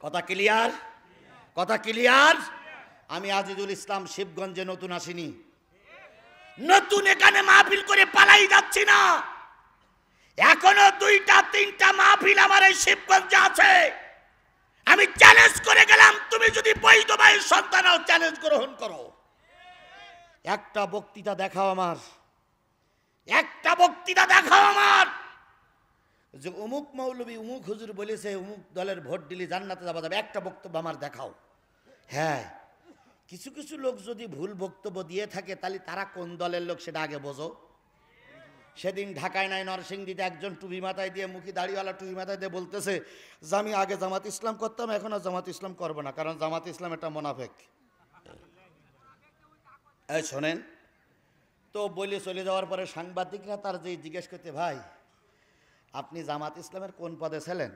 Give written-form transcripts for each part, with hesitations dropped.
কথা ক্লিয়ার? কথা ক্লিয়ার? আমি আজিজুল ইসলাম শিবগঞ্জে নতুন আসিনি, নতুন এখানে মাহফিল করে পালাই যাচ্ছি না। এখনো 2টা-3টা মাহফিল আমার এই শিবগঞ্জে আছে। আমি চ্যালেঞ্জ করে গেলাম, তুমি যদি বৈধ ভাইয়ের সন্তান হও চ্যালেঞ্জ গ্রহণ করো। একটা বক্তৃতা দেখাও আমার, একটা বক্তৃতা দেখাও আমার, যে অমুক মৌলবী অমুক হুজুর বলেছে অমুক দলের ভোট দিলে জান্নাতে যাওয়া যাবে, একটা বক্তব্য আমার দেখাও। হ্যাঁ, কিছু কিছু লোক যদি ভুল বক্তব্য দিয়ে থাকে তাহলে তারা কোন দলের লোক সেটা আগে বোঝো। সেদিন ঢাকায় নাই নরসিংদীতে একজন টুপি মাথায় দিয়ে, মুখী দাড়িওয়ালা টুপি মাথায় দিয়ে বলতেছে যে আমি আগে জামাত ইসলাম করতাম, এখন আর জামাত ইসলাম করবো না, কারণ জামাত ইসলাম একটা মোনাফেক। এই শোনেন তো, বলে চলে যাওয়ার পরে সাংবাদিকরা তার যে জিজ্ঞেস করতে, ভাই আপনি জামাত ইসলামের কোন পদে ছিলেন?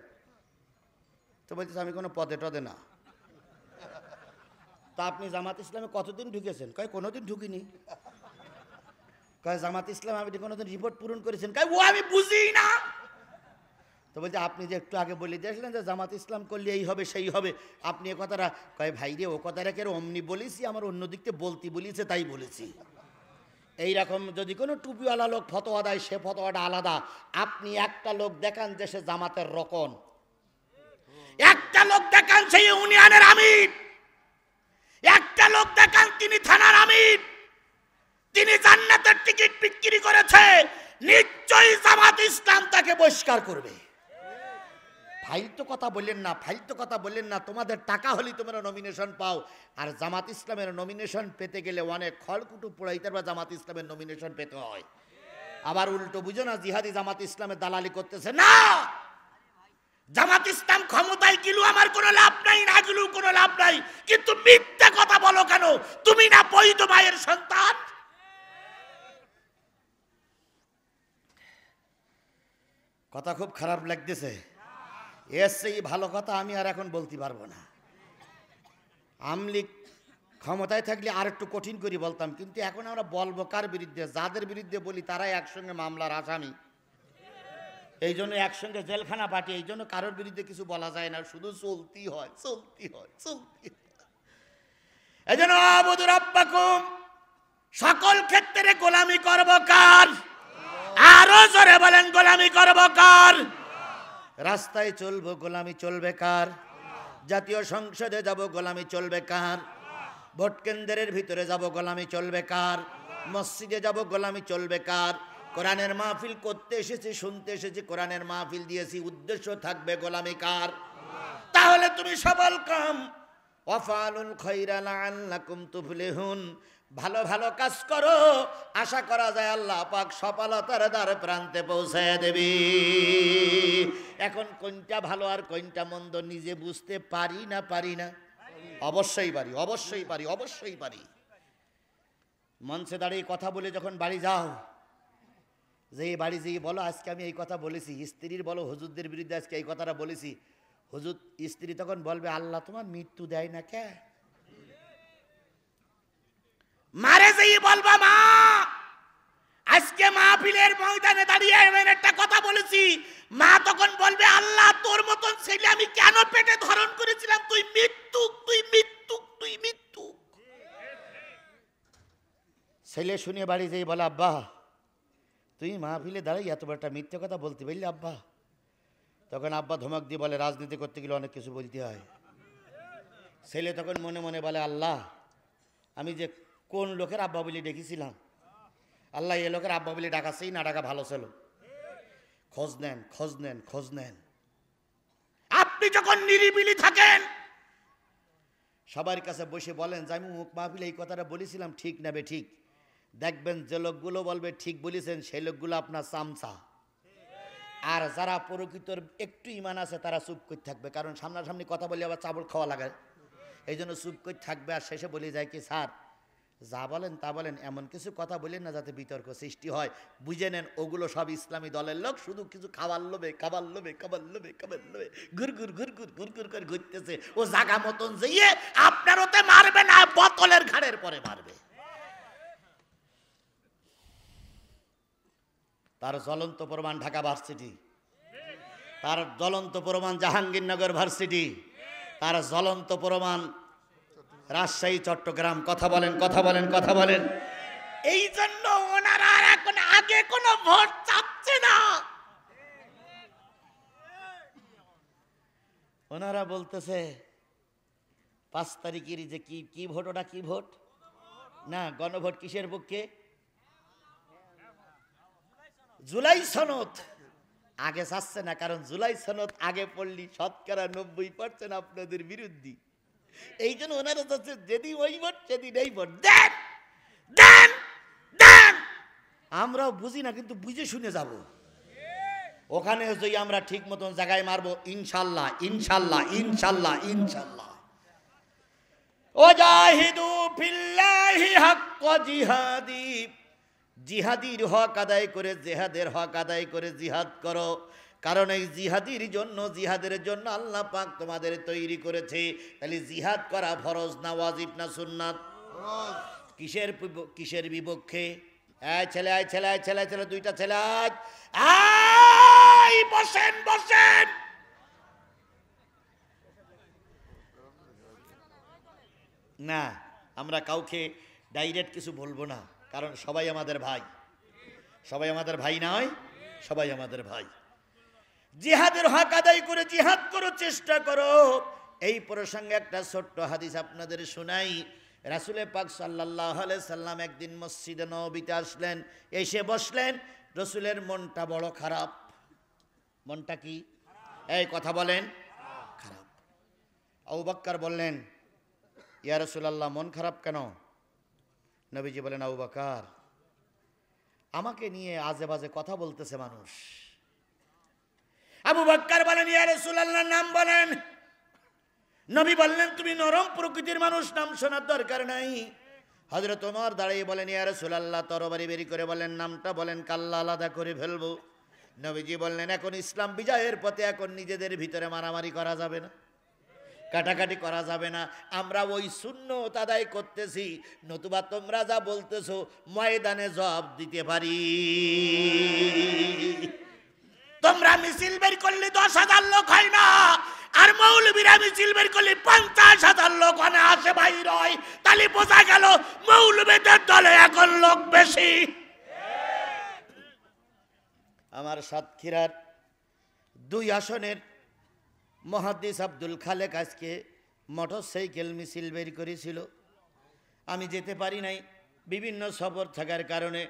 তো বলতেছে আমি কোনো পদে টদে না। তা আপনি জামাত ইসলামে কতদিন ঢুকেছেন? কয় কোনোদিন ঢুকিনি। কয় জামাত ইসলাম আপনি কোনোদিন রিপোর্ট পূরণ করেছেন? কয় ও আমি বুঝি না। তো বলছে আপনি যে একটু আগে বলে দিয়েছিলেন যে জামাত ইসলাম করলে এই হবে সেই হবে, আপনি এ কথাটা, কয় ভাই রে ও কথাটা কেন অমনি বলেছি, আমার অন্য দিক থেকে বলতে বলেছে তাই বলেছি। এইরকম যদি কোনো টুপিওয়ালা লোক ফতোয়া দেয় সে ফতোয়াটা আলাদা। আপনি একটা লোক দেখান যে সে জামাতের রকন, একটা লোক দেখান সেই ইউনিয়নের আমির, একটা লোক দেখান তিনি থানার আমির, তিনি জান্নাতের টিকিট বিক্রি করেছে, নিশ্চয়ই জামাত ইসলাম তাকে বহিষ্কার করবে। ফালতু কথা বললেন না, ফালতু কথা বললেন না। তোমাদের টাকা হলে তোমরা নমিনেশন পাও, আর জামাত ইসলামের নমিনেশন পেতে গেলে অনেক খড়কুটু পোড়াইতে বা জামাত ইসলামের নমিনেশন পেতে হয়। আবার উল্টো বুঝো না জিহাদি জামাত ইসলামের দালালি করতেছে না। জামাত ইসলাম ক্ষমতায় গেলেও আমার কোনো লাভ নাই, না গেলেও কোনো লাভ নাই, কিন্তু মিথ্যা কথা বলো কেন? তুমি না বৈধ ভাইয়ের সন্তান? কথা খুব খারাপ লাগতেছে। এর সেই ভালো কথা আমি আর এখন বলতে পারবো না। আমলিগ ক্ষমতায় থাকলে আর একটু কঠিন করে বলতাম, কিন্তু এখন আমরা বলবো কার বিরুদ্ধে? যাদের বিরুদ্ধে বলি তারাই একসঙ্গে মামলার আসামি, এই জন্য একসঙ্গে জেলখানা পাঠি, এই জন্য কারোর বিরুদ্ধে কিছু বলা যায় না, শুধু চলতি হয় চলতি হয় চলতি। এই জন্য আবুদুর আব্বাকুম, সকল ক্ষেত্রে গোলামি করব কার? আরো জোরে বলেন, গোলামি করব কার? রাস্তায় চলবো গোলামি চলবে কার? জাতীয় সংসদে যাব গোলামি চলবে কার? ভোট কেন্দ্রের ভিতরে যাব গোলামি চলবে কার? মসজিদে যাব গোলামি চলবে কার? কোরআনের মাহফিল করতে এসেছি, শুনতে এসেছি, কোরআনের মাহফিল দিয়েছি, উদ্দেশ্য থাকবে গোলামি কার? তাহলে তুমি সফল কাম ওয়াফালুল খায়রা লাআল্লাকুম তুফলিহুন, ভালো ভালো কাজ করো, আশা করা যায় আল্লাহ পাক সফলতার দ্বার প্রান্তে পৌঁছায় দেবে। এখন কোনটা ভালো আর কোনটা মন্দ নিজে বুঝতে পারি না? পারি না? অবশ্যই পারি, অবশ্যই পারি, অবশ্যই পারি। মঞ্চে দাঁড়িয়ে কথা বলে যখন বাড়ি যাও, যে বাড়ি যেয়ে বলো আজকে আমি এই কথা বলেছি, স্ত্রীর বলো হুজুরদের বিরুদ্ধে আজকে এই কথাটা বলেছি, হুজুর স্ত্রী তখন বলবে আল্লাহ তোমার মৃত্যু দেয় না কে? মারে যেই বলবা মা আজকে মাহফিলের ময়দানে দাঁড়িয়ে এমন একটা কথা বলেছি, মা তখন বলবে আল্লাহ তোর মতন ছেলে আমি কেন পেটে ধারণ করেছিলাম, তুই মৃত্যু, তুই মৃত্যু, তুই মৃত্যু। ছেলে শুনে বাড়ি যেই বলে আব্বা তুই মাহফিলে দাঁড়াই এত বড় একটা মিথ্যে কথা বলতে পারলি আব্বা? তখন আব্বা ধমক দিয়ে বলে রাজনীতি করতে গেলে অনেক কিছু বলতে হয়। ছেলে তখন মনে মনে বলে আল্লাহ আমি যে কোন লোকের আব্বা বলে ডেকেছিলাম, আল্লাহ এ লোকের আব্বা বলে ডাকাছেই না ডাকা ভালো ছিল। খোঁজ নেন, খোঁজ নেন, খোঁজ নেন। আপনি যখন নিরিবিলি থাকেন সবার কাছে বসে বলেন যে আমি মুখ মাহফিলে এই কথাটা বলেছিলাম, ঠিক না বে ঠিক? দেখবেন যে লোকগুলো বলবে ঠিক বলেছেন সেই লোকগুলো আপনার চামচা, আর যারা প্রকৃতর একটু ইমান আছে তারা চুপ করে থাকবে, কারণ সামনাসামনি কথা বলে আবার চাবল খাওয়া লাগে, এই জন্য চুপ করে থাকবে। আর শেষে বলে যায় কি স্যার যা বলেন তা বলেন, এমন কিছু কথা বলেন না যাতে বিতর্ক সৃষ্টি হয়। বুঝে নেন ওগুলো সব ইসলামী দলের লোক, শুধু কিছু খাবার লোভে, খাবার লোভে, খাবার লোভে, খাবার লোভে ঘুর ঘুর ঘুর ঘুর ঘুর ঘুর করে ঘুরতেছে। ও জাগা মতন যেয়ে আপনার ওতে মারবে না, বোতলের ঘাড়ের পরে মারবে। তার জ্বলন্ত প্রমাণ ঢাকা ভার্সিটি, তার জ্বলন্ত প্রমাণ জাহাঙ্গীরনগর ভার্সিটি, তার জ্বলন্ত প্রমাণ রাজশাহী, চট্টগ্রাম। কথা বলেন, কথা বলেন, কথা বলেন। এই জন্য ওনারা এখন আগে কোনো ভোট চাচ্ছে না। ওনারা বলতেছে 5 তারিখের যে কি ভোট, ওটা কি ভোট না, গণভোট কিসের পক্ষে? জুলাই সনদ আগে চাচ্ছে না, কারণ জুলাই সনদ আগে পড়লি 90% আপনাদের বিরুদ্ধে। এই জন্য ওনারা চাচ্ছে যেদিন ওই ভোট সেদিন এই ভোট দেন দেন দেন। আমরাও বুঝি না, কিন্তু বুঝে শুনে যাব। ওখানে যদি আমরা ঠিক মতন জায়গায় মারবো, ইনশাল্লাহ ইনশাল্লাহ ইনশাল্লাহ ইনশাল্লাহ। ওয়াজাহিদু ফিল্লাহি হাক্কা জিহাদি, জিহাদির হক আদায় করে, জিহাদের হক আদায় করে জিহাদ করো। কারণ এই জিহাদির জন্য, জিহাদের জন্য আল্লাহ পাক তোমাদের তৈরি করেছে। তাহলে জিহাদ করা ফরজ না ওয়াজিব না সুন্নাত? কিসের বিপক্ষে? ছেলে আয়, ছেলে আয়, ছেলে ছেলে, দুইটা ছেলে আয়, বসেন বসেন। না, আমরা কাউকে ডাইরেক্ট কিছু বলবো না, কারণ সবাই আমাদের ভাই। সবাই আমাদের ভাই নয়, সবাই আমাদের ভাই। জিহাদের হক আদায় করে জিহাদ করো, চেষ্টা করো। এই প্রসঙ্গে একটা ছোট্ট হাদিস আপনাদের শোনাই। রাসূল পাক সাল্লাল্লাহু আলাইহি সাল্লাম একদিন মসজিদে নববীতে আসলেন, এসে বসলেন। রাসূলের মনটা বড় খারাপ। মনটা কি? এই কথা বলেন, খারাপ। আবু বকর বললেন, ইয়া রাসূলুল্লাহ, মন খারাপ কেন? নবীজি বলেন, আবু বকর, আমাকে নিয়ে আজে বাজে কথা বলতেছে মানুষ। আবু বকর বলেন, ইয়া রাসূলুল্লাহ, নাম বলেন। নবী বললেন, তুমি নরম প্রকৃতির মানুষ, নাম শোনার দরকার নাই। হযরত ওমর দাঁড়িয়ে বলেন, ইয়া রাসূলুল্লাহ, তরবারি বের করে বলেন, নামটা বলেন, কাল্লা আলাদা করে ফেলবো। নবীজি বললেন, এখন ইসলাম বিজয়ের পথে, এখন নিজেদের ভিতরে মারামারি করা যাবে না, কাটাকাটি করা যাবে না। আমরা ওই সুন্নত আদায় করতেছি, নতুবা তোমরা যা বলতেছো ময়দানে জবাব দিতে পারি। তোমরা মিছিল বের করলে 10,000 লোক হয় না, আর মৌলবীরা মিছিল বের করলে 50,000 লোক ওখানে আসে বাইর হয়। তাহলে বোঝা গেল মৌলবীদের দলে এখন লোক বেশি। আমার সাতক্ষীরার 2 আসনের মুহাদ্দিস আব্দুল খালেক আজকে মোটরসাইকেল মিছিল বের করেছিল। আমি যেতে পারি নাই, বিভিন্ন সফর থাকার কারণে।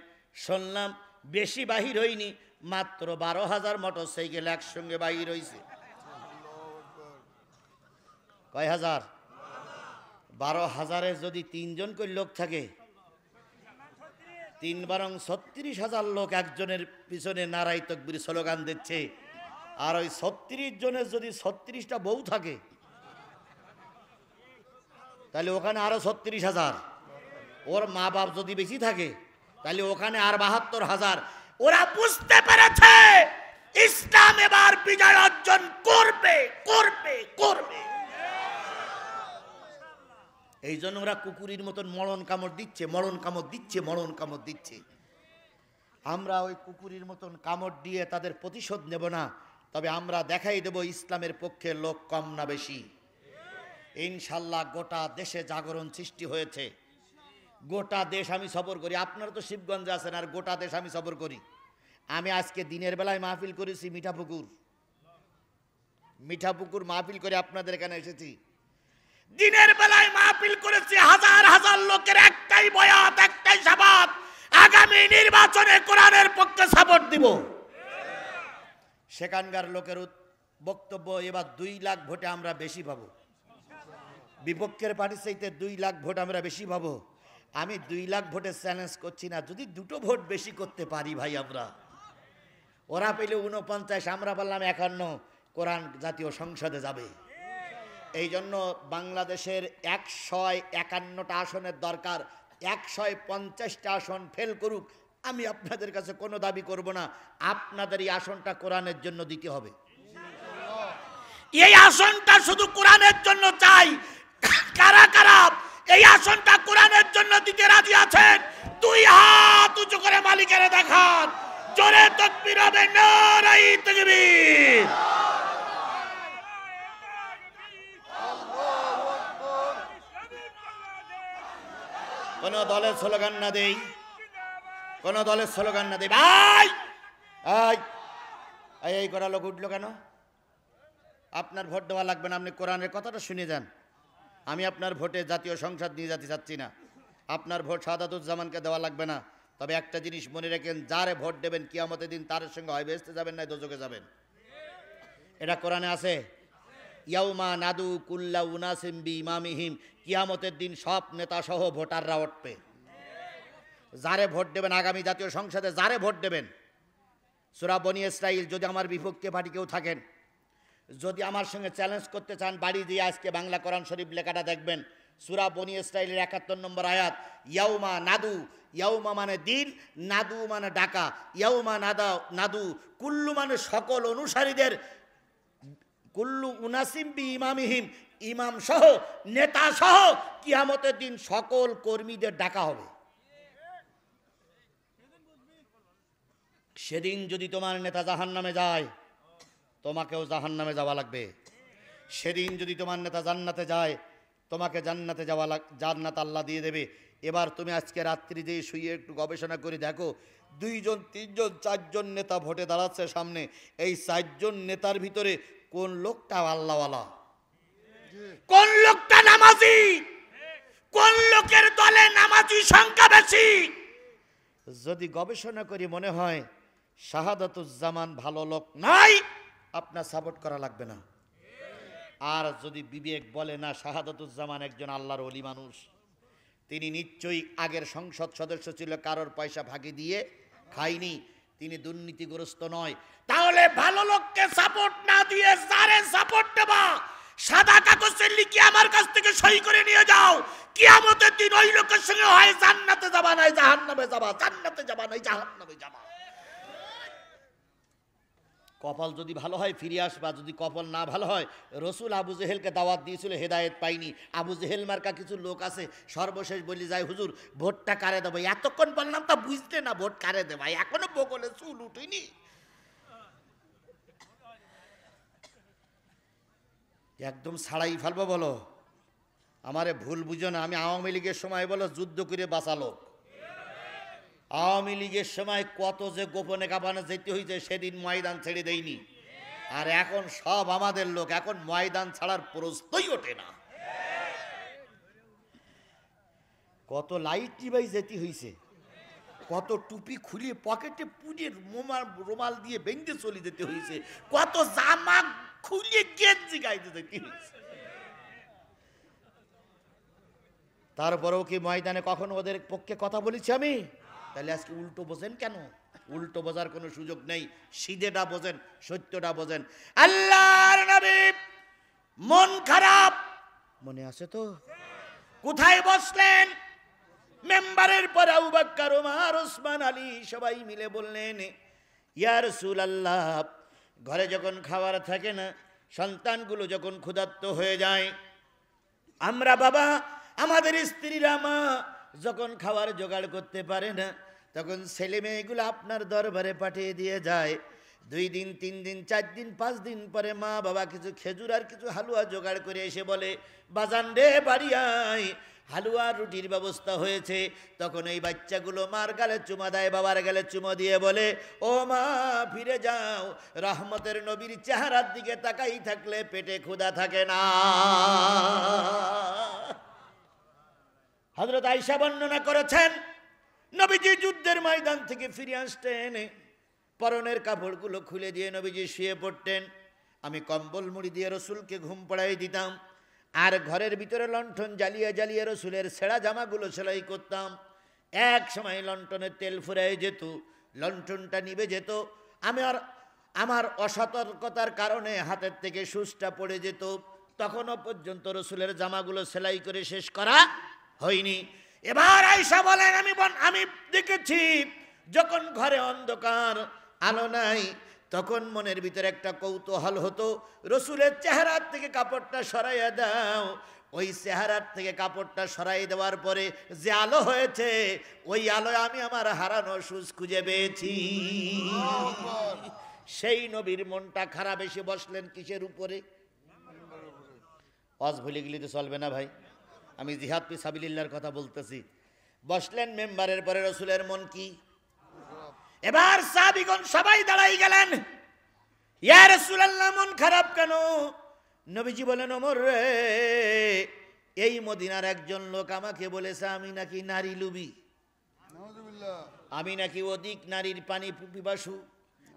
শুনলাম বেশি বাহির হয়নি, মাত্র 12,000 মোটরসাইকেল একসঙ্গে বাহির হয়েছে। কয় হাজার? 12,000-এ যদি 3 জন করে লোক থাকে, 3 বরং 36,000 লোক একজনের পিছনে নারাই তাকবীর স্লোগান দিচ্ছে। আর ওই 36 জনের যদি 36টা বউ থাকে, তাহলে ওখানে আরো 36,000। ওর মা বাপ যদি বেশি থাকে, তাহলে ওখানে আর 72,000। ওরা বুঝতে পেরেছে ইসলাম এবার বিজয় অর্জন করবে করবে করবে। এই জন্য ওরা কুকুরের মতন মরণ কামড় দিচ্ছে, মরণ কামড় দিচ্ছে, মরণ কামড় দিচ্ছে। আমরা ওই কুকুরের মতন কামড় দিয়ে তাদের প্রতিশোধ নেব না, তবে আমরা দেখাই দেব ইসলামের পক্ষে লোক কম না বেশি। ইনশাল্লাহ গোটা দেশে জাগরণ সৃষ্টি হয়েছে। গোটা দেশ আমি সফর করি, আপনারা তো শিবগঞ্জে আছেন, আর গোটা দেশ আমি সফর করি। আমি আজকে দিনের বেলায় মাহফিল করেছি মিঠাপুকুর মাহফিল করে আপনাদের এখানে এসেছি। দিনের বেলায় মাহফিল করেছি, হাজার হাজার লোকের একটাই বয়াত, একটাই সাবাত, আগামী নির্বাচনে কোরআনের পক্ষে সাপোর্ট দিব। সেখানকার লোকের বক্তব্য, এবার 2 লাখ ভোটে আমরা বেশি পাবো। বিপক্ষের পার্টির চাইতে 2 লাখ ভোট আমরা বেশি পাবো। আমি 2 লাখ ভোটে চ্যালেঞ্জ করছি না, যদি 2টো ভোট বেশি করতে পারি ভাই আমরা। ওরা পেলে 49, আমরা বললাম 51, কোরআন জাতীয় সংসদে যাবে। এই জন্য বাংলাদেশের 151টা আসনের দরকার, 150টা আসন ফেল করুক, আমি আপনাদের কাছে কোনো দাবি করব না। আপনাদের এই আসনটা কোরআনের জন্য দিতে হবে। এই আসনটা শুধু কোরআনের জন্য চাই। কারা কারা এই আসনটা কোরআনের জন্য দিতে রাজি আছেন? 2 হাত উঁচু করে মালিকের দেখান, জোরে তাকবীর হবে, নারায়ে তাকবীর। কোন দলের স্লোগান না দেই, কোন দলের স্লোগান না দেই। ভাই এই করা লোক উঠলো কেন? আপনার ভোট দেওয়া লাগবে না, আপনি কোরআনের কথাটা শুনে যান। আমি আপনার ভোটে জাতীয় সংসদ নিয়ে যেতে চাচ্ছি না, আপনার ভোট শাহাদাতুজ্জামানকে দেওয়া লাগবে না। তবে একটা জিনিস মনে রাখেন, যারে ভোট দেবেন কিয়ামতের দিন তার সঙ্গে হয় বেহেশতে যাবেন না দোজখে যাবেন। এটা কোরআনে আছে। ইয়াউমা নাদু কুল্লা উনাসিম বিইমামিহিম, কিয়ামতের দিন সব নেতা সহ ভোটাররা উঠবে। যারে ভোট দেবেন আগামী জাতীয় সংসদে, যারে ভোট দেবেন, সূরা বনী ইসরাইল, যদি আমার বিপক্ষে পার্টি কেউ থাকেন, যদি আমার সঙ্গে চ্যালেঞ্জ করতে চান, বাড়ি দিয়ে আজকে বাংলা কোরআন শরীফ লেখাটা দেখবেন। সূরা বনী ইসরাইলের ৭১ নম্বর আয়াত। ইয়াউমা নাদু, ইয়াউমা মানে দিন, নাদু মানে ডাকা। ইয়াউমা নাদু কুল্লু মানে সকল অনুসারীদের, কুল্লু উনাসিম বিইমামিহিম, ইমাম সহ নেতা সহ কিয়ামতের দিন সকল কর্মীদের ডাকা হবে। সেদিন যদি তোমার নেতা জাহান্নামে যায়, তোমাকেও জাহান্নামে যাওয়া লাগবে। সেদিন যদি তোমার নেতা জান্নাতে যায়, তোমাকে জান্নাতে জান্নাত আল্লাহ দিয়ে দেবে। এবার তুমি আজকে রাত্রি দিয়ে শুয়ে একটু গবেষণা করে দেখো, 2 জন 3 জন 4 জন নেতা ভোটে দাঁড়াচ্ছে সামনে। এই 4 জন নেতার ভিতরে কোন লোকটা আল্লাহওয়ালা, কোন লোকটা নামাজি, কোন লোকের দলে নামাজি সংখ্যা বেশি? যদি গবেষণা করি মনে হয় শাহাদাতুজ্জামান ভালো লোক নাই, আপনার সাপোর্ট করা লাগবে না। আর যদি বিবেক বলে না শাহাদাতুজ্জামান একজন আল্লাহর ওলি মানুষ, তিনি নিশ্চয়ই আগের সংসদ সদস্য ছিল, কারোর পয়সা ফাঁকি দিয়ে খায়নি, তিনি দুর্নীতিগ্রস্ত নয়, তাহলে ভালো লোককে সাপোর্ট না দিয়ে যারে সাপোর্ট দেবা, সাদা কাগজে লিখে আমার কাছ থেকে সই করে নিয়ে যাও। কিয়ামতের দিন ওই লোকের সঙ্গে হয় জান্নাতে যাবা নাই জাহান্নামে যাবা, জান্নাতে যাবা নাই জাহান্নামে যাবা। কপাল যদি ভালো হয় ফিরে আসবা, যদি কপাল না ভালো হয়, রসুল আবু জেহেলকে দাওয়াত দিয়েছিল, হেদায়েত পাইনি। আবু জেহেল মার্কা কিছু লোক আছে, সর্বশেষ বলি যায়, হুজুর ভোটটা কারে দেবো? এতক্ষণ বললাম তা বুঝতে না, ভোট কারে দেবা, এখনো বগলে চুল উঠেনি। একদম ছাড়াই ফেলবো বলো, আমারে ভুল বুঝো না। আমি আওয়ামী লীগের সময় বলো যুদ্ধ করে বাঁচালো, আওয়ামী লীগের সময় কত যে গোপনে কাপানে যেতে হয়েছে, সেদিন ময়দান ছেড়ে দেয়নি। আর এখন সব আমাদের লোক, এখন ময়দান ছাড়ার প্রশ্নই ওঠে না। কত লাইট টিভাই যেতে হয়েছে, কত টুপি খুলে পকেটে পুড়ে রুমাল দিয়ে বেঁধে চলে যেতে হয়েছে, কত জামা খুলে গেঞ্জি গাইতে যেতে হয়েছে। তারপরেও কি ময়দানে কখনো ওদের পক্ষে কথা বলেছি আমি? তাহলে আজকে উল্টো বোঝেন কেন? উল্টো বোঝার কোনো সুযোগ নেই, সিধেটা বোঝেন, সত্যটা বোঝেন। আল্লাহর নবী মন খারাপ, মনে আছে তো? কোথায় বসলেন? মেম্বারের পর আবু বকর, ওমর, ওসমান, আলী সবাই মিলে বললেন, ইয়া রাসূলুল্লাহ, ঘরে যখন খাবার থাকে না, সন্তানগুলো যখন ক্ষুধার্ত হয়ে যায়, আমরা বাবা, আমাদের স্ত্রীরা, মা যখন খাবার জোগাড় করতে পারে না, তখন ছেলে মেয়েগুলো আপনার দরবারে পাঠিয়ে দিয়ে যায়। 2 দিন 3 দিন 4 দিন 5 দিন পরে মা বাবা কিছু খেজুর আর কিছু হালুয়া জোগাড় করে এসে বলে, বাজান রে বাড়ি আয়, হালুয়া রুটির ব্যবস্থা হয়েছে। তখন এই বাচ্চাগুলো মার গালে চুমা দেয়, বাবার গালে চুমো দিয়ে বলে, ও মা ফিরে যাও, রহমতের নবীর চেহারার দিকে তাকাই থাকলে পেটে ক্ষুধা থাকে না। হযরত আয়েশা বর্ণনা করেছেন, নবীজি যুদ্ধের ময়দান থেকে ফিরে আসতেন, পরনের কাপড়গুলো খুলে দিয়ে নবীজি শুয়ে পড়তেন। আমি কম্বল মুড়ি দিয়ে রসুলকে ঘুম পড়াই দিতাম, আর ঘরের ভিতরে লণ্ঠন জ্বালিয়ে জ্বালিয়ে রসুলের ছেঁড়া জামাগুলো সেলাই করতাম। এক সময় লণ্ঠনের তেল ফুরাই যেত, লণ্ঠনটা নিভে যেত, আমার অসতর্কতার কারণে হাতের থেকে সুচটা পড়ে যেত। তখনও পর্যন্ত রসুলের জামাগুলো সেলাই করে শেষ করা হয়নি। এবার আয়েশা বলেন, আমি দেখেছি যখন ঘরে অন্ধকার, আলো নাই, তখন মনের ভিতরে একটা কৌতূহল হতো, রসুলের চেহারার থেকে কাপড়টা সরাইয়া দাও। ওই চেহারার থেকে কাপড়টা সরাই দেওয়ার পরে যে আলো হয়েছে, ওই আলোয় আমি আমার হারানো সুচ খুঁজে পেয়েছি। সেই নবীর মনটা খারাপ, এসে বসলেন কিসের উপরে? ওয়াজ ভুলে গেলে তো চলবে না ভাই, আমি জিহাদ ফি সাবিলিল্লাহর কথা বলতেছি। বসলেন মেম্বারের পরে রসুলের মন কি? এবার সাহাবীগণ সবাই দাঁড়াই গেলেন। ইয়া রাসূলুল্লাহ, মন খারাপ কেন? নবীজি বলেন, ওমর রে, এই মদিনার একজন লোক আমাকে বলেছে আমি নাকি নারী লুবি, আমি নাকি অধিক নারীর পানি পিপাসু,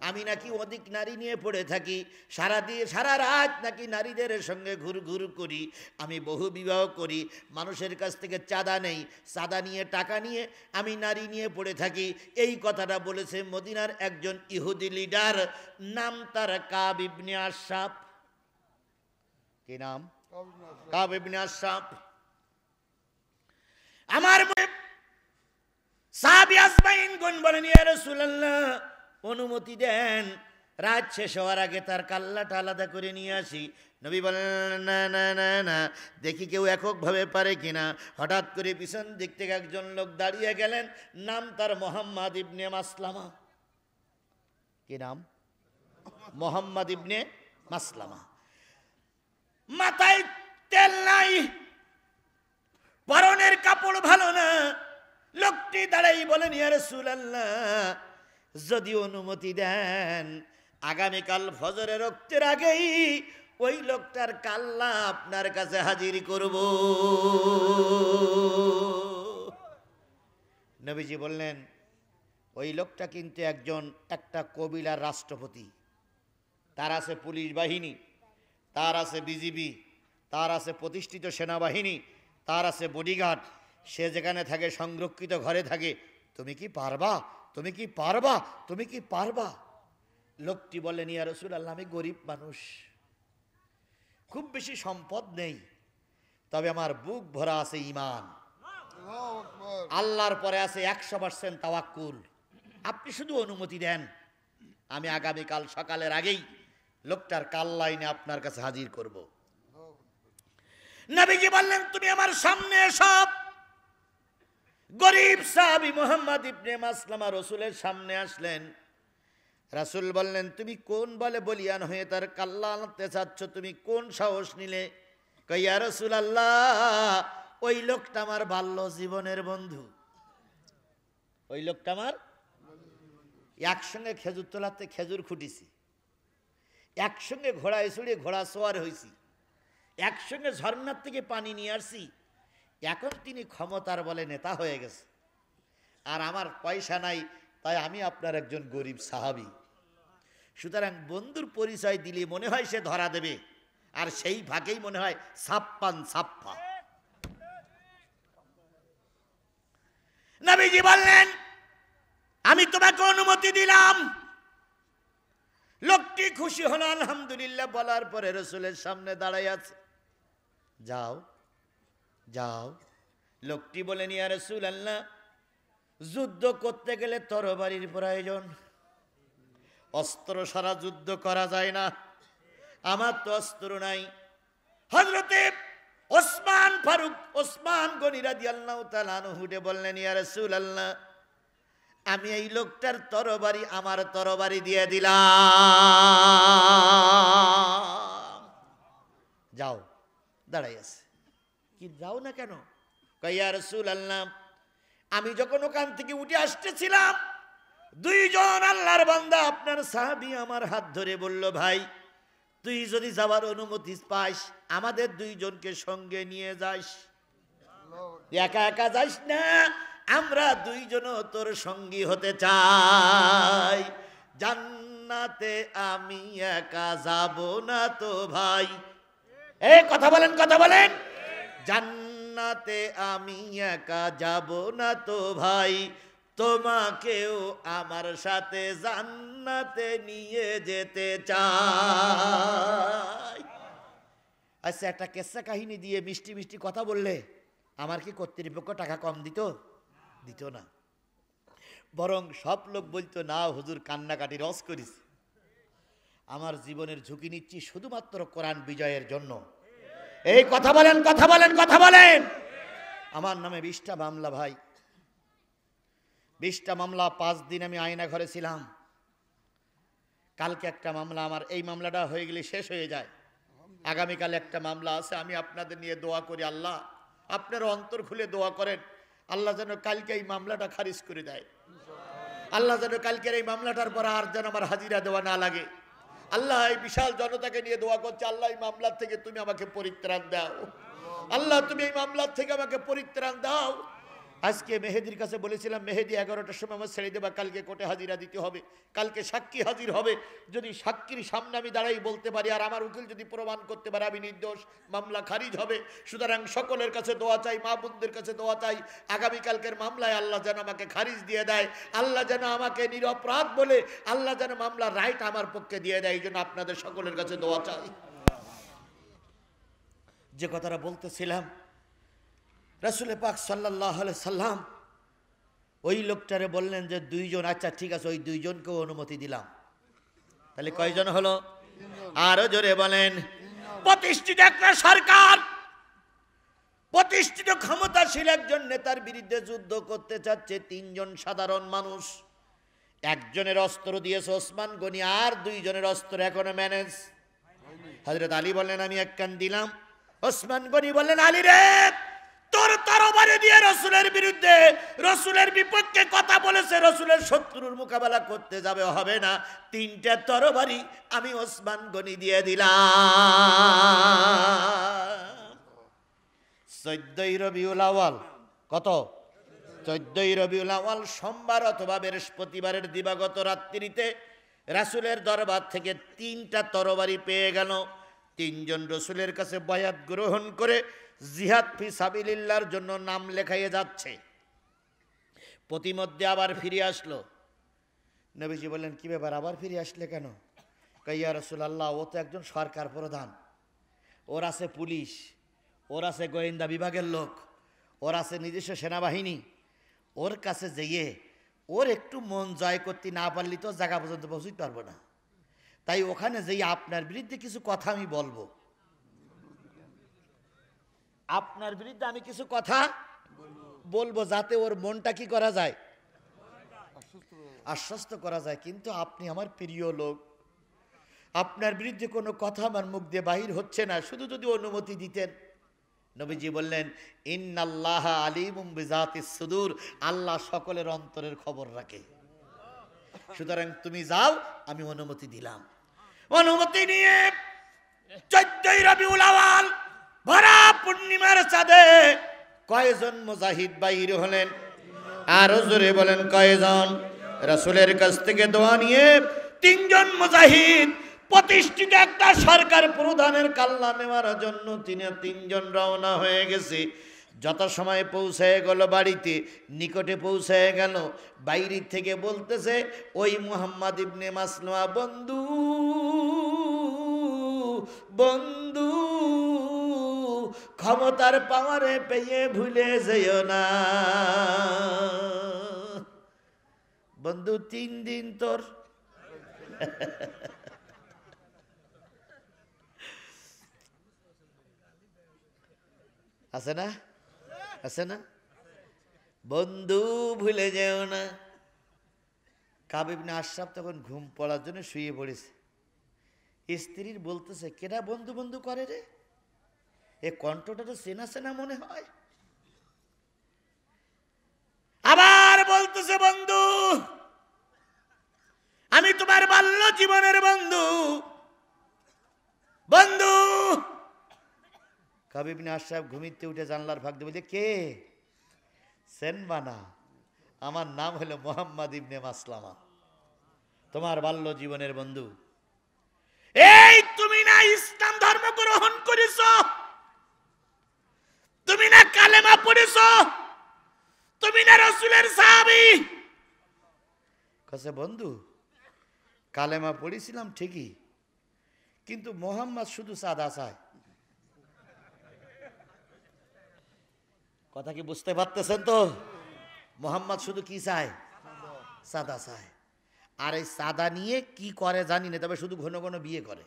আমি নাকি অধিক নারী নিয়ে পড়ে থাকি, সারা রাত নাকি নারীদের সঙ্গে ঘুর করি, আমি বহু বিবাহ করি, মানুষের কাছ থেকে চাঁদা নেই, চাঁদা নিয়ে টাকা নিয়ে আমি নারী নিয়ে পড়ে থাকি। এই কথাটা বলেছে মদিনার একজন ইহুদি লিডার, নাম তার কাব ইবনে আশরাফ। কি নাম? কাব ইবনে আশরাফ। আমার সাহাবী আজমাইন গুণ বলেন, ইয়া রাসূলুল্লাহ, অনুমতি দেন, রাত শেষ হওয়ার আগে তার কাল্লাটা আলাদা করে নিয়ে আসি। নবী বলেন, না না না না, দেখি কেউ এককভাবে পারে কিনা। হঠাৎ করে পিছন দিক থেকে একজন লোক দাঁড়িয়ে গেলেন, নাম তার মুহাম্মদ ইবনে মাসলামা। কি নাম? মুহাম্মদ ইবনে মাসলামা। মাথায় তেল নাই, পরনের কাপড় ভালো না। লোকটি দাঁড়াই বলেন, ইয়া রাসূলুল্লাহ, যদি অনুমতি দেন, আগামীকাল ফজরের রক্তের আগেই ওই লোকটার কাল্লা আপনার কাছে হাজির করব। নবীজি বললেন, ওই লোকটা কিন্তু একটা কবিলার রাষ্ট্রপতি, তার আছে পুলিশ বাহিনী, তার আছে বিজিবি, তার আছে প্রতিষ্ঠিত সেনাবাহিনী, তার আছে বডিগার্ড, সে যেখানে থাকে সংরক্ষিত ঘরে থাকে। তুমি কি পারবা? তুমি কি পারবা? তুমি কি পারবা? লোকটি বললেন, ইয়া রাসূলুল্লাহ, আমি গরিব মানুষ, খুব বেশি সম্পদ নেই, তবে আমার বুক ভরা আছে ঈমান, আল্লাহর পরে আছে 100% তাওয়াক্কুল। আপনি শুধু অনুমতি দেন, আমি আগামীকাল সকালের আগেই লোকটার কাল্লাইনে আপনার কাছে হাজির করব। নবীজি বললেন, তুমি আমার সামনে এসো। গরিব সাহাবী মুহাম্মদ ইবনে মাসলামা রাসূলের সামনে আসলেন। রাসূল বললেন, তুমি কোন বলে বলিয়ান হয়ে তার কাল্লা আনতে চাচ্ছ? তুমি কোন সাহস নিলে? কই, ইয়া রাসূলুল্লাহ, ওই লোকটা আমার বাল্য জীবনের বন্ধু, ওই লোকটা আমার, একসঙ্গে খেজুর তোলাতে খেজুর খুঁটিছি, একসঙ্গে ঘোড়ায় চড়ে ঘোড়া সোয়ার হয়েছি, একসঙ্গে ঝর্ণার থেকে পানি নিয়ে আসছি। এখন তিনি ক্ষমতার বলে নেতা হয়ে গেছে, আর আমার পয়সা নাই, তাই আমি আপনার একজন গরিব সাহাবী। সুতরাং বন্ধুর পরিচয় দিলে মনে হয় সে ধরা দেবে, আর সেই ভাগেই মনে হয় ছাপ্পান ছাপ্পা। নবীজি বললেন, আমি তোমাকে অনুমতি দিলাম। লোকটি খুশি হলো, আলহামদুলিল্লাহ বলার পরে রাসূলের সামনে দাঁড়াই আছে। যাও যাও। লোকটি বলেন, ইয়া রাসূলুল্লাহ, যুদ্ধ করতে গেলে তরবারির প্রয়োজন, অস্ত্র ছাড়া যুদ্ধ করা যায় না, আমার তো অস্ত্র নাই। হযরতে ওসমান গনি রাদিয়াল্লাহু তাআলা আনহু বললেন, ইয়া রাসূলুল্লাহ, আমি এই লোকটার তরবারি আমার তরবারি দিয়ে দিলাম। যাও। দাঁড়াই আছে। কি যাও না কেন? কয়, ইয়া রাসূলুল্লাহ, আমি যখন ওখান থেকে উঠে আসতেছিলাম, দুইজন আল্লাহর বান্দা আপনার সাহাবী আমার হাত ধরে বলল, ভাই, তুই যদি যাওয়ার অনুমতি পাস, আমাদের দুইজনকে সঙ্গে নিয়ে যাস, একা একা যাস না, আমরা দুইজনও তোর সঙ্গী হতে চাই। জান্নাতে আমি একা যাব না তো ভাই। এই কথা বলেন, কথা বলেন। জান্নাতে আমি একা যাব না তো ভাই, তোমাকেও আমার সাথে জান্নাতে নিয়ে যেতে চাই। আচ্ছা, একটা কেসা কাহিনী দিয়ে মিষ্টি মিষ্টি কথা বললে আমার কি কর্তৃপক্ষ টাকা কম দিত? দিত না। বরং সব লোক বলতো, না হুজুর, কান্নাকাটি রস করিস, আমার জীবনের ঝুঁকি নিচ্ছি শুধুমাত্র কোরআন বিজয়ের জন্য। এই কথা বলেন, কথা বলেন, কথা বলেন। আমার নামে 20টা মামলা ভাই, 20টা মামলা। 5 দিন আমি আয়না ঘরে ছিলাম। কালকে একটা মামলা, আমার এই মামলাটা হয়ে গেলে শেষ হয়ে যায়। আগামীকাল একটা মামলা আছে। আমি আপনাদের নিয়ে দোয়া করি, আল্লাহ আপনারা অন্তর খুলে দোয়া করেন, আল্লাহ যেন কালকে এই মামলাটা খারিজ করে দেয়। আল্লাহ যেন কালকের এই মামলাটার পর আর যেন আমার হাজিরা দেওয়া না লাগে। আল্লাহ এই বিশাল জনতাকে নিয়ে দোয়া করছে, আল্লাহ এই মামলার থেকে তুমি আমাকে পরিত্রাণ দাও। আল্লাহ তুমি এই মামলার থেকে আমাকে পরিত্রাণ দাও। আজকে মেহেদির কাছে বলেছিলাম, মেহেদি 11টার সময় আমার ছেড়ে দেবা, কালকে কোর্টে হাজিরা দিতে হবে, কালকে সাক্ষী হাজির হবে। যদি সাক্ষীর সামনে আমি দাঁড়াই বলতে পারি আর আমার উকিল যদি প্রমাণ করতে পারে আমি নির্দোষ, মামলা খারিজ হবে। সুতরাং সকলের কাছে দোয়া চাই, মা বোনদের কাছে দোয়া চাই, আগামীকালকের মামলায় আল্লাহ যেন আমাকে খারিজ দিয়ে দেয়, আল্লাহ যেন আমাকে নিরপরাধ বলে আল্লাহ যেন মামলার রাইট আমার পক্ষে দিয়ে দেয়। এই জন্য আপনাদের সকলের কাছে দোয়া চাই। যে কথাটা বলতেছিলাম, রাসূল পাক সাল্লাল্লাহু আলাইহি সাল্লাম ওই লোকটারে বললেন যে 2 জন, আচ্ছা ঠিক আছে, ওই 2 জনকেও অনুমতি দিলাম। তাহলে কয়জন হলো? আরো জোরে বলেন। প্রতিষ্ঠিত একটা সরকার, প্রতিষ্ঠিত ক্ষমতাশীল একজন নেতার বিরুদ্ধে যুদ্ধ করতে চাচ্ছে 3 জন সাধারণ মানুষ। একজনের অস্ত্র দিয়েছে ওসমান গনি, আর 2 জনের অস্ত্র এখনো ম্যানেজ। হযরত আলী বললেন আমি এক কান দিলাম। ওসমান গনি বললেন আলী রে, তোর তরবারি দিয়ে রাসূলের বিরুদ্ধে, রাসূলের বিপক্ষে কথা বলেছে, রাসূলের শত্রুর মোকাবেলা করতে যাবে, হবে না। 3টা তরবারি আমি ওসমান গনি দিয়ে দিলাম। 14ই রবিউল আউয়াল, কত? 14ই রবিউল আউয়াল সোমবার অথবা বৃহস্পতিবারের দিবাগত রাত্রিতে রাসূলের দরবার থেকে 3টা তরবারি পেয়ে গেল। 3 জন রাসূলের কাছে বায়াত গ্রহণ করে জিহাদ ফি সাবিলিল্লাহর জন্য নাম লেখাইয়ে যাচ্ছে। প্রতিমধ্যে আবার ফিরে আসলো। নবীজি বললেন কি ব্যাপার, আবার ফিরে আসলে কেন? ইয়া রাসূলুল্লাহ, ও তো একজন সরকার প্রধান, ওর আছে পুলিশ, ওর আছে গোয়েন্দা বিভাগের লোক, ওর আছে নিজস্ব সেনাবাহিনী, ওর কাছে যেয়ে ওর একটু মন জয় করতে না পারলে তো জায়গা পর্যন্ত পৌঁছতে পারবো না। তাই ওখানে যেয়ে আপনার বিরুদ্ধে কিছু কথা আমি বলবো, আপনার বিরুদ্ধে আমি কিছু কথা বলবো, যাতে ওর মনটা কি করা যায়, আশ্বস্ত করা যায়। কিন্তু আপনি আমার প্রিয় লোক, আপনার বিরুদ্ধে কোনো কথা আমার মুখ দিয়ে বাহির হচ্ছে না, শুধু যদি অনুমতি দিতেন। নবীজি বললেন ইন্নাল্লাহা আলিমুম বিজাতিস সুদূর, আল্লাহ সকলের অন্তরের খবর রাখে। সুতরাং তুমি যাও, আমি অনুমতি দিলাম। অনুমতি নিয়ে 14ই রবিউল আউয়াল ভরা পূর্ণিমার চাঁদে কয়জন মুজাহিদ বাইর হলেন? আরো জোরে বলেন কয়জন? রাসূলের কাছ থেকে দোয়া নিয়ে 3 জন মুজাহিদ প্রতিষ্ঠিত একটা সরকার প্রধানের কাল্লা নেওয়ার জন্য 3 জন রওনা হয়ে গেছে। যত সময় পৌঁছে গেল বাড়িতে, নিকটে পৌঁছে গেল, বাইরে থেকে বলতেছে ওই মুহাম্মদ ইবনে মাসলামা, বন্ধু বন্ধু, ক্ষমতার পাওয়ারে পেয়ে ভুলে যেও না বন্ধু, 3 দিন তোর আছে না, আছে না, বন্ধু ভুলে যেও না। কাব ইবনে আশরাফ তখন ঘুম পড়ার জন্য শুয়ে পড়েছে। স্ত্রীর বলতেছে কেডা বন্ধু বন্ধু করে রে, এ কণ্ঠটা তো চেনা চেনা মনে হয়। আবার বলতেছে বন্ধু, আমি তোমার বাল্য জীবনের বন্ধু, বন্ধু। কাব ইবনে আশরাফ ঘুমিতে উঠে জানলার ফাঁক দিয়ে বলছে কে? চেনবানা, আমার নাম হলো মুহাম্মদ ইবনে মাসলামা, তোমার বাল্য জীবনের বন্ধু। এই তুমি না ইসলাম ধর্ম গ্রহণ করেছ, তুমি না কালেমা পড়েছ, তুমি না রাসূলের সাহাবী? কাছে বন্ধু কালেমা পড়েছিলাম ঠিকই, কিন্তু মোহাম্মদ শুধু সাদা চায়। কথা কি বুঝতে পারতেছেন তো? মোহাম্মদ শুধু কি চায়? সাদা চায়। আর এই সাদা নিয়ে কি করে জানি না, তবে শুধু ঘন ঘন বিয়ে করে।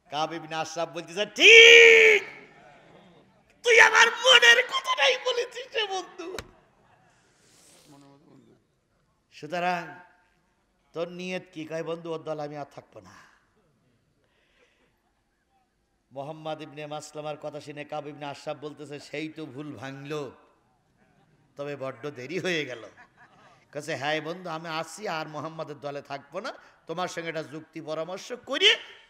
কাব ইবনে আশরাফ বলতেছে ঠিক, তুই আমার মনের কথাটাই বলেছিস রে বন্ধু। সুতরাং তোর নিয়ত কি? কয় বন্ধু ওর দল আমি আর থাকবো না। মোহাম্মদ ইবনে মাসলামার কথা শুনে কাব ইবনে আশরাফ বলতেছে সেই তো ভুল ভাঙলো, তবে বড্ড দেরি হয়ে গেল। কাছে হ্যাঁ বন্ধু আমি আসছি, আর মোহাম্মদের দলে থাকবো না, তোমার সঙ্গে একটা যুক্তি পরামর্শ করে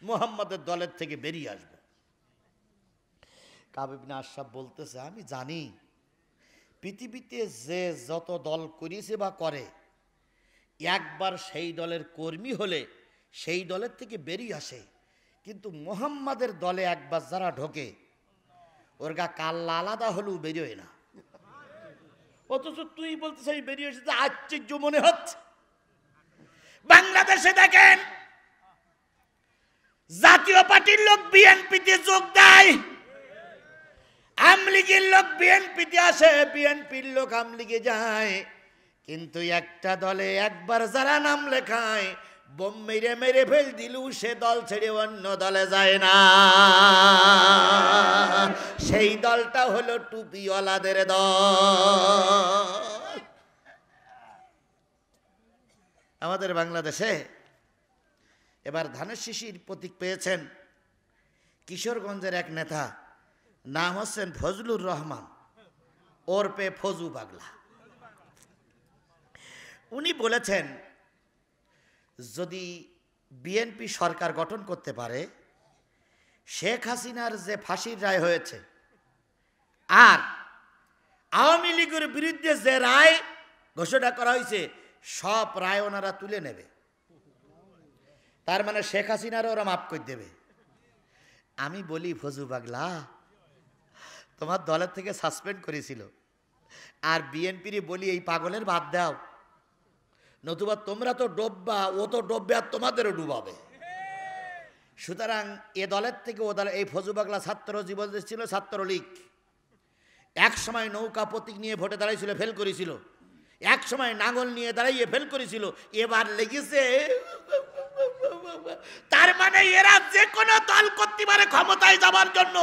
মোহাম্মদের দলের থেকে বেরিয়ে আসবো। কাব ইবনে আশরাফ বলতেছে আমি জানি পৃথিবীতে যে যত দল করেছে বা করে, একবার সেই দলের কর্মী হলে সেই দলের থেকে বেরিয়ে আসে, কিন্তু মোহাম্মদের দলে একবার যারা ঢোকে ওর গা কাল্লা আলাদা হলেও বেরোয় না। অথচ তুই বলতে চাই বেরিয়ে এসেছে, আশ্চর্য মনে হচ্ছে। বাংলাদেশে দেখেন জাতীয় পার্টির লোক বিএনপিতে যোগ দেয়, আওয়ামী লীগের লোক বিএনপিতে আসে, বিএনপির লোক আওয়ামী লীগে যায়, কিন্তু একটা দলে একবার যারা নাম লেখায় বোম মেরে মেরে ফেল দিলু সে দল ছেড়ে অন্য দলে যায় না। সেই দলটা হলো টুপিওয়ালাদের দল। আমাদের বাংলাদেশে এবার ধানের শিশির প্রতীক পেয়েছেন কিশোরগঞ্জের এক নেতা, নাম হচ্ছেন ফজলুর রহমান ওরপে ফজু পাগলা। উনি বলেছেন যদি বিএনপি সরকার গঠন করতে পারে, শেখ হাসিনার যে ফাঁসির রায় হয়েছে আর আওয়ামী লীগের বিরুদ্ধে যে রায় ঘোষণা করা হয়েছে সব রায় ওনারা তুলে নেবে, তার মানে শেখ হাসিনারও ওরা মাফ করে দেবে। আমি বলি ফজু পাগলা তোমার দলের থেকে সাসপেন্ড করেছিল, আর বিএনপির বলি এই পাগলের বাদ দাও, নতুবা তোমরা তো ডোববা, ও তো ডোববে আর তোমাদেরও ডুবাবে। সুতরাং এ দলের থেকে ও দলে এই ফজু পাগলা ছাত্র জীবন ছিল ছাত্রলীগ, এক সময় নৌকা প্রতীক নিয়ে ভোটে দাঁড়াইছিল, ফেল করেছিল, এক সময় নাঙ্গল নিয়ে দাঁড়াইয়ে ফেল করেছিল, এবার লেগেছে। তার মানে এরা যে কোনো দল করতে পারে ক্ষমতায় যাবার জন্য,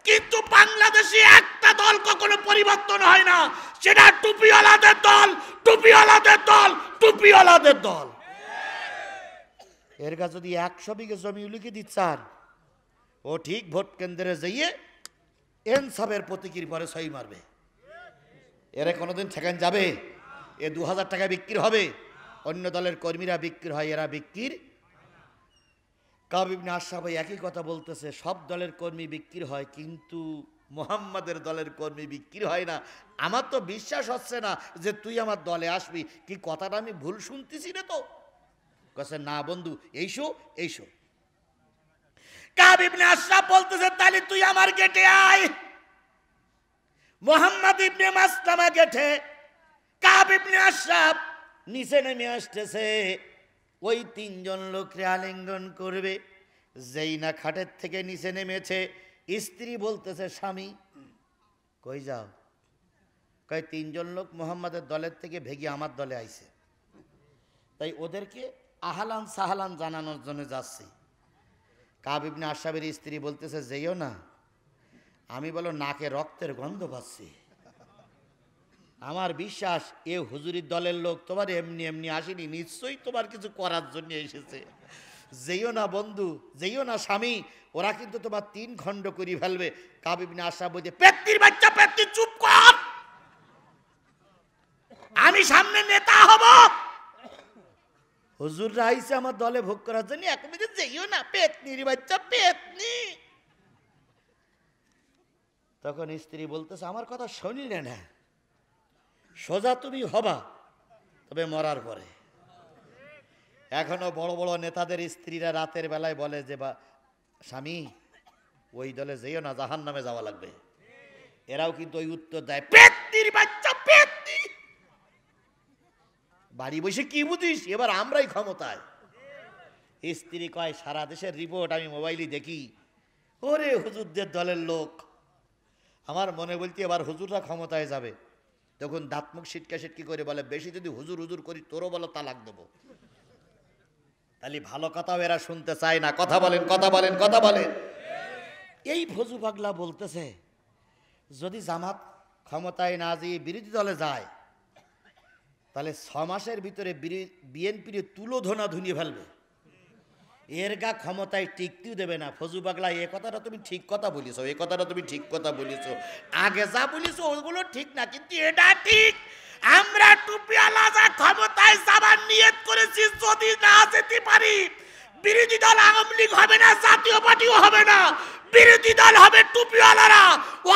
কিন্তু বাংলাদেশে একটা দল কখনো পরিবর্তন হয় না, সেটা টুপিওয়ালাদের দল, টুপিওয়ালাদের দল, টুপিওয়ালাদের দল। এর কাছে যদি 100 বিঘে জমি লিখে দিচ্ছার, ও ঠিক ভোট কেন্দ্রে যাইয়ে এনসাফের প্রতীকের পরে সই মারবে। এরা কোনোদিন ঠেকান যাবে? এ 2000 টাকা বিক্রি হবে, অন্য দলের কর্মীরা বিক্রি হয়, এরা বিক্রির। কাব ইবনে আশরাফ একই কথা বলতেছে, সব দলের কর্মী বিক্রি হয় কিন্তু মোহাম্মদের দলের কর্মী বিক্রি হয় না। আমার তো বিশ্বাস হচ্ছে না যে তুই আমার দলে আসবি, কি কথাটা আমি ভুল শুনতেছি না তো? কাছে না বন্ধু, এইসো এইসো। কাব ইবনে আশরাফ বলতেছে তাহলে তুই আমার গেটে আয়। মোহাম্মদ ইবনে মাসলামা গেটে, কাব ইবনে আশরাফ নিচে নেমে আসতেছে, ওই 3 জন লোকরে আলিঙ্গন করবে। যেই না খাটের থেকে নিচে নেমেছে, স্ত্রী বলতেছে স্বামী কই যাও? কয় 3 জন লোক মোহাম্মদের দলের থেকে ভেগে আমার দলে আইছে, তাই ওদেরকে আহলান সাহালান জানানোর জন্য যাচ্ছি। কাব ইবনে আশরাফের স্ত্রী বলতেছে যেও না। আমি বলো নাকে রক্তের গন্ধ পাচ্ছি, আমার বিশ্বাস এ হুজুরির দলের লোক তোমার এমনি এমনি আসেনি, নিশ্চয়ই তোমার কিছু করার জন্য এসেছে। যেও না বন্ধু, যেও না স্বামী, ওরা কিন্তু তোমার 3 খণ্ড করে ফেলবে। কাব ইবনে আশরাফ বলছে পেত্নির বাচ্চা পেত্নি চুপ কর, আমি সামনে নেতা হব। হুজুররা আইছে আমার দলে ভোগ করার জন্য, এখন যেও না পেত্নির বাচ্চা পেত্নি। তখন স্ত্রী বলতেছে আমার কথা শুনলে না, সোজা তুমি হবা, তবে মরার পরে। এখনো বড় বড় নেতাদের স্ত্রীরা রাতের বেলায় বলে যে বা স্বামী ওই দলে যেও না, জাহান্নামে যাওয়া লাগবে। এরাও কিন্তু ওই উত্তর দেয় পেত্নির বাচ্চা পেত্নি। বাড়ি বসে কি বুঝিস, এবার আমরাই ক্ষমতায়। স্ত্রী কয় সারা দেশের রিপোর্ট আমি মোবাইলে দেখি, ওরে হুজুরদের দলের লোক। আমার মনে বলতে এবার হুজুররা ক্ষমতায় যাবে। তখন দাঁত মুখ সিটকা সিটকি করে বলে বেশি যদি হুজুর হুজুর করি তোরও বলো তালাক দেবো। তাহলে ভালো কথাও এরা শুনতে চায় না। কথা বলেন, কথা বলেন, কথা বলেন। এই ফজু পাগলা বলতেছে যদি জামাত ক্ষমতায় না যেয়ে বিরোধী দলে যায়, তাহলে 6 মাসের ভিতরে বিএনপির তুলো ধনা ধুনিয়ে ফেলবে। এর গা ক্ষমতায় টিকতেও দেবে না। ফজু পাগলা, এ কথাটা তুমি ঠিক কথা বলিস, এ কথাটা তুমি ঠিক কথা বলিস, আগে যা বলিস ওগুলো ঠিক না, কিন্তু এটা ঠিক। আমরা টুপিওয়ালা যা ক্ষমতায় যাবার নিয়ত করেছি, যদি না যেতে পারি, বিরোধী দল আওয়ামী লীগ হবে না, জাতীয় পার্টিও হবে না, বিরোধী দল হবে টুপিওয়ালারা।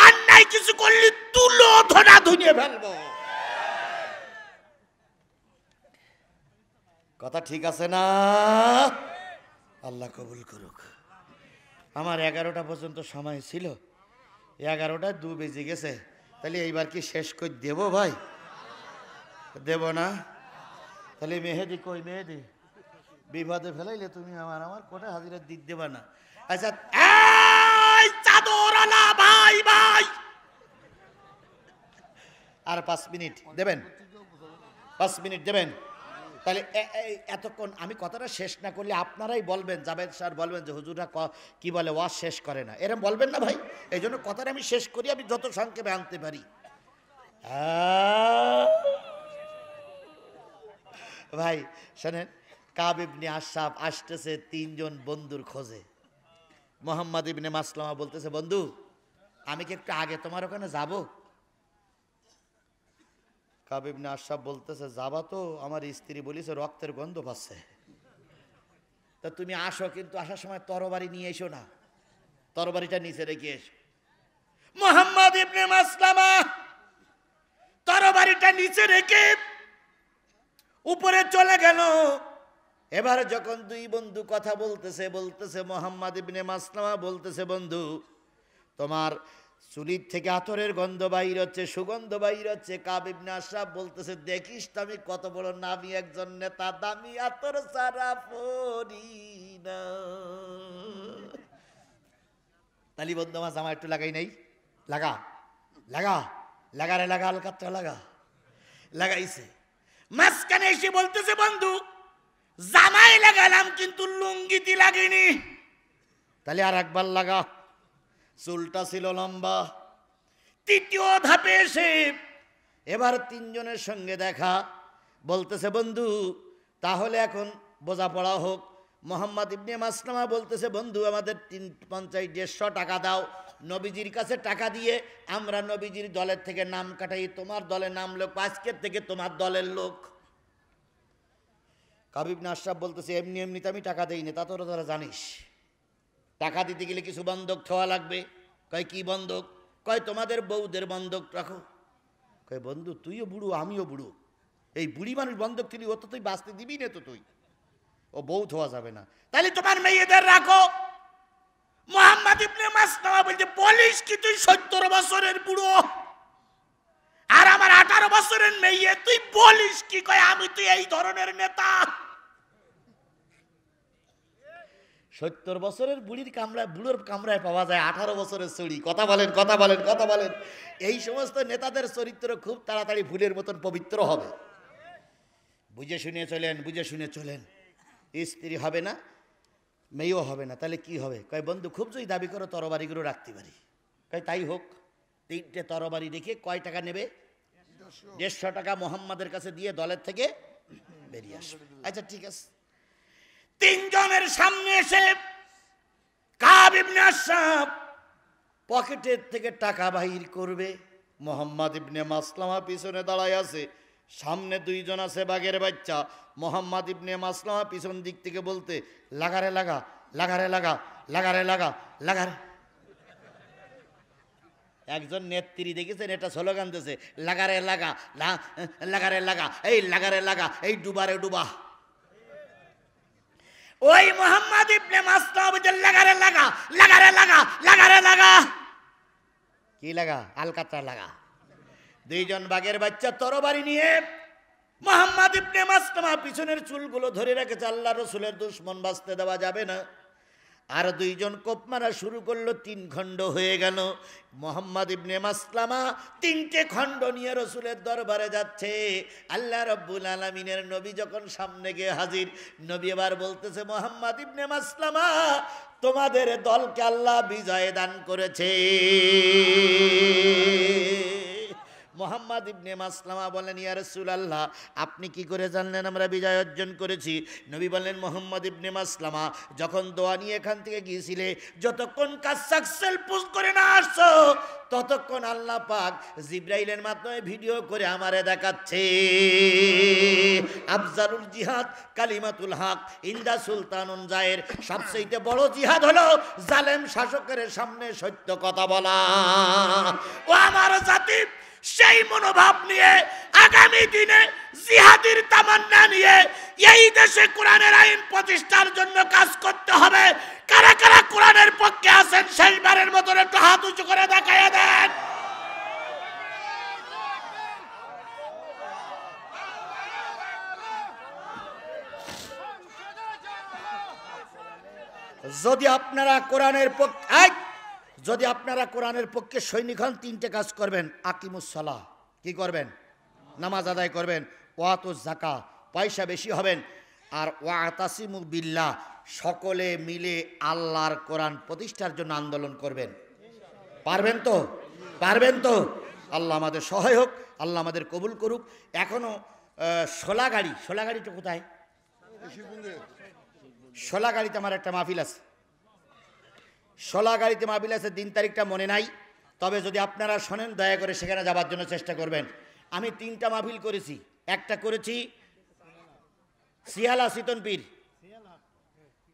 অন্যায় কিছু করলে তুলো ধরা ধুনিয়ে ফেলবো। কথা ঠিক আছে না? আল্লাহ কবুল করুক। আমার 11টা পর্যন্ত সময় ছিল, 11টা 2 বেজে গেছে। তাহলে এইবার কি শেষ করে দেব ভাই? দেব না? তাহলে মেহেদি কই? মেহেদি বিপদে ফেলাইলে তুমি আমার কোটা হাজিরা দিক দেবা না। আচ্ছা, এই চাদরওয়ালা ভাই ভাই, আর 5 মিনিট দেবেন? 5 মিনিট দেবেন? তাহলে এতক্ষণ আমি কথাটা শেষ না করলে আপনারাই বলবেন, জাভেদ স্যার বলবেন যে হুজুররা কি বলে, ওয়াজ শেষ করে না, এরকম বলবেন না ভাই? এই জন্য কথাটা আমি শেষ করি, আমি যত সংক্ষেপে আনতে পারি। ভাই শোনেন, কাব ইবনে আশরাফ আসতেছে 3 জন বন্ধুর খোঁজে। মোহাম্মদ ইবনে মাসলামা বলতেছে, বন্ধু আমি কি একটু আগে তোমার ওখানে যাব? কাব ইবনে আশরাফ বলতেছে, যাবা তো, আমার স্ত্রী বলিছে রক্তের গন্ধ পাচ্ছে। তা তুমি আসো, কিন্তু আসার সময় তরবারি নিয়ে এসো না, তরবারিটা নিচে রেখে এসো। মোহাম্মদ ইবনে মাসলামা তরবারিটা নিচে রেখে উপরে চলে গেল। এবার যখন 2 বন্ধু কথা বলতেছে মোহাম্মদ ইবনে মাসলামা বলতেছে, বন্ধু তোমার চুলির থেকে আতরের গন্ধ বাইর হচ্ছে, সুগন্ধ বাইর হচ্ছে। কাব ইবনে আশরাফ বলতেছে, দেখিস তো আমি কত বড় নামী একজন নেতা, দামি আতর সারা পরি না। তালি বন্ধু আমার জামা একটু লাগাই নাই, লাগা লাগা লাগা রে লাগা, আলকাতরা লাগা। লাগাইছে। মাঝখানে এসে বলতেছে, বন্ধু জামাই লাগালাম কিন্তু লুঙ্গিতে লাগিনি। তাহলে আর একবার লাগা। চুলটা ছিল লম্বা। তৃতীয় ধাপে এসে এবার 3 জনের সঙ্গে দেখা। বলতেছে, বন্ধু তাহলে এখন বোঝাপড়া হোক। মোহাম্মদ ইবনে মাসলামা বলতেছে, বন্ধু আমাদের 150 টাকা দাও, নবীজির কাছে টাকা দিয়ে আমরা নবীজির দলের থেকে নাম কাটাই, তোমার দলের নাম লোক, আজকের থেকে তোমার দলের লোক। কাব ইবনে আশরাফ বলতেছে, এমনি এমনিতে আমি টাকা দেই না, তা তোরা তোরা জানিস, টাকা দিতে গেলে কিছু বন্ধক থোয়া লাগবে। কয় কি বন্ধক? কয় তোমাদের বউদের বন্ধক রাখো। কয় বন্ধু তুইও বুড়ো আমিও বুড়ো, এই বুড়ি মানুষ বন্ধক তুলি, ও তো তুই বাঁচতে দিবি না, তো তুই ও বউ থোয়া যাবে না, তাহলে তোমার মেয়েদের রাখো। মোহাম্মদ ইবনে মাসলামা বলছে, বলিস কি তুই 70 বছরের বুড়ো আর আমার 18 বছরের মেয়ে, তুই বলিস কি? কয় আমি তুই এই ধরনের নেতা। 70 বছরের বুড়ির কামড়ায়, বুড়োর কামড়ায় পাওয়া যায় 18 বছরের ছড়ি। কথা বলেন, কথা বলেন, কথা বলেন। এই সমস্ত নেতাদের চরিত্র খুব তাড়াতাড়ি ফুলের মতন পবিত্র হবে। বুঝে শুনে চলেন, বুঝে শুনে চলেন। স্ত্রী হবে না, মেয়েও হবে না, তাহলে কি হবে? কয় বন্ধু খুব যদি দাবি করো তরবারিগুলো রাখতে পারি। কয় তাই হোক। 3টে তরবারি রেখে কয় টাকা নেবে? 150 টাকা মোহাম্মদের কাছে দিয়ে দলের থেকে বেরিয়ে আসবে। আচ্ছা ঠিক আছে। 3 জনের সামনে এসে কাব ইবনে আশরাফ পকেটের থেকে টাকা বাহির করবে। মোহাম্মদ ইবনে মাসলামা পিছনে দাঁড়ায় আছে, সামনে 2 জন আছে বাঘের বাচ্চা। মোহাম্মদ ইবনে মাসলামা পিছন দিক থেকে বলতে, লাগারে লাগা, লাগারে লাগা, লাগারে লাগা, লাগারে। একজন নেত্রী দেখেছেন, এটা স্লোগান দিয়েছে, লাগারে লাগা, লাগারে লাগা, এই লাগারে লাগা, এই ডুবারে ডুবা। ওই মোহাম্মদ ইবনে মাসলামা বলছে, লাগারে লাগা, লাগারে লাগা, লাগারে লাগা। কি লাগা? আলকাতরা লাগা। 2 জন বাঘের বাচ্চা তরবারি নিয়ে মোহাম্মদ ইবনে মাসলামা পিছনের চুলগুলো ধরে রেখেছে, আল্লাহ রসুলের দুশমন বাঁচতে দেওয়া যাবে না। আর 2 জন কোপ মারা শুরু করলো, 3 খণ্ড হয়ে গেল। মোহাম্মদ ইবনে মাসলামা 3টে খণ্ড নিয়ে রসুলের দরবারে যাচ্ছে। আল্লাহ রাব্বুল আলামিনের নবী যখন সামনে গিয়ে হাজির, নবী এবার বলতেছে, মোহাম্মদ ইবনে মাসলামা তোমাদের দলকে আল্লাহ বিজয় দান করেছে। মোহাম্মদ মুহাম্মদ ইবনে মাসলামা বলেন, ইয়া রাসূলুল্লাহ, আপনি কি করে জানলেন আমরা বিজয় অর্জন করেছি? নবী বললেন, মুহাম্মদ ইবনে মাসলামা, যখন দোয়া নিয়ে এখান থেকে গিয়েছিলে, যতক্ষণ কাজ সাকসেসফুল করে না আসছো, ততক্ষণ আল্লাহ পাক জিবরাইলের মাধ্যমে ভিডিও করে আমারে দেখাচ্ছে। আফজালুল জিহাদ কালিমাতুল হক ইনদা সুলতানুন জায়ের, সবচেয়ে বড় জিহাদ হলো জালেম শাসকের সামনে সত্য কথা বলা। ও আমার জাতি, সেই মনোভাব নিয়ে আগামী দিনে জিহাদের তামান্না নিয়ে এই দেশে কোরআনের আইন প্রতিষ্ঠার জন্য কাজ করতে হবে। কারা কারা কোরআনের পক্ষে আছেন শেষবারের মতো একটু হাত উঁচু করে দেখাইয়া দেন। যদি আপনারা কোরআনের পক্ষে সৈনিক হন, তিনটে কাজ করবেন। আকিমুস সালাহ, কি করবেন? নামাজ আদায় করবেন। ওয়াতুজ যাকাত, পয়সা বেশি হবেন। আর ওয়াতাসিমু বিল্লাহ, সকলে মিলে আল্লাহর কোরআন প্রতিষ্ঠার জন্য আন্দোলন করবেন। পারবেন তো? পারবেন তো? আল্লাহ আমাদের সহায় হোক, আল্লাহ আমাদের কবুল করুক। এখনো সোলাগাড়িটা কোথায়? সোলাগাড়িতে আমার একটা মাহফিল আছে। সোলাগাড়িতে মাহফিল আছে, দিন তারিখটা মনে নাই, তবে যদি আপনারা শোনেন দয়া করে সেখানে যাবার জন্য চেষ্টা করবেন। আমি 3টা মাহফিল করেছি। একটা করেছি সিয়ালা সিতনপীর,